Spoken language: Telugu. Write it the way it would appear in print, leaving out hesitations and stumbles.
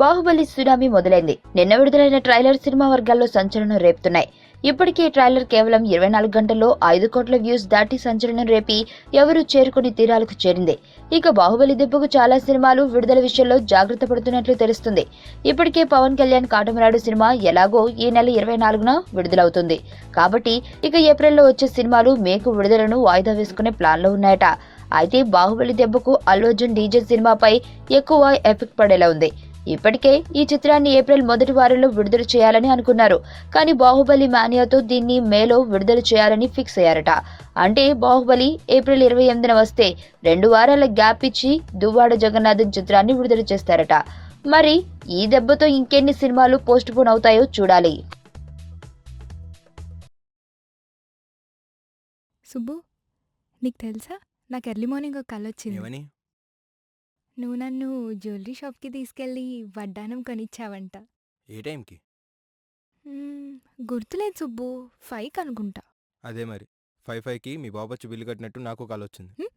బాహుబలి సునామీ మొదలైంది. నిన్న విడుదలైన ట్రైలర్ సినిమా వర్గాల్లో సంచలనం రేపుతున్నాయి. ఇప్పటికే ట్రైలర్ కేవలం 24 గంటల్లో 5 కోట్ల వ్యూస్ దాటి సంచలనం రేపి ఎవరూ చేరుకుని తీరాలకు చేరింది. ఇక బాహుబలి దెబ్బకు చాలా సినిమాలు విడుదల విషయంలో జాగ్రత్త పడుతున్నట్లు తెలుస్తుంది. ఇప్పటికే పవన్ కళ్యాణ్ కాటమరాడు సినిమా ఎలాగో ఈ నెల 24న విడుదలవుతుంది. కాబట్టి ఇక ఏప్రిల్లో వచ్చే సినిమాలు మేకు విడుదలను వాయిదా వేసుకునే ప్లాన్లో ఉన్నాయట. అయితే బాహుబలి దెబ్బకు అల్లు అర్జున్ డీజే సినిమాపై ఎక్కువ ఎఫెక్ట్ పడేలా ఉంది. ఇప్పటికే ఈ చిత్రాన్ని ఏప్రిల్ మొదటి వారంలో విడుదల చేయాలని అనుకున్నారు. కానీ బాహుబలి మానియాతో దీన్ని మేలో విడుదల చేయాలని ఫిక్స్ అయ్యారట. అంటే బాహుబలి ఏప్రిల్ 28న వస్తే 2 వారాల గ్యాప్ ఇచ్చి దువ్వాడ జగన్నాథన్ చిత్రాన్ని విడుదల చేస్తారట. మరి ఈ దెబ్బతో ఇంకెన్ని సినిమాలు పోస్ట్ పోన్ అవుతాయో చూడాలి. సుబ్బు, నీకు తెలుసా? నాకు ఎర్లీ మార్నింగ్ ఒక కల వచ్చింది. ఏమని? నువ్వు నన్ను జ్యువెలరీ షాప్కి తీసుకెళ్ళి వడ్డానం కొనిచ్చావంట. ఏ టైంకి? మ్మ్, గుర్తులేదు సుబ్బు, 5కి అనుకుంటా. అదే మరి 5కి మీ బాబొచ్చి బిల్లు కట్టినట్టు నాకు కాల్ వచ్చింది.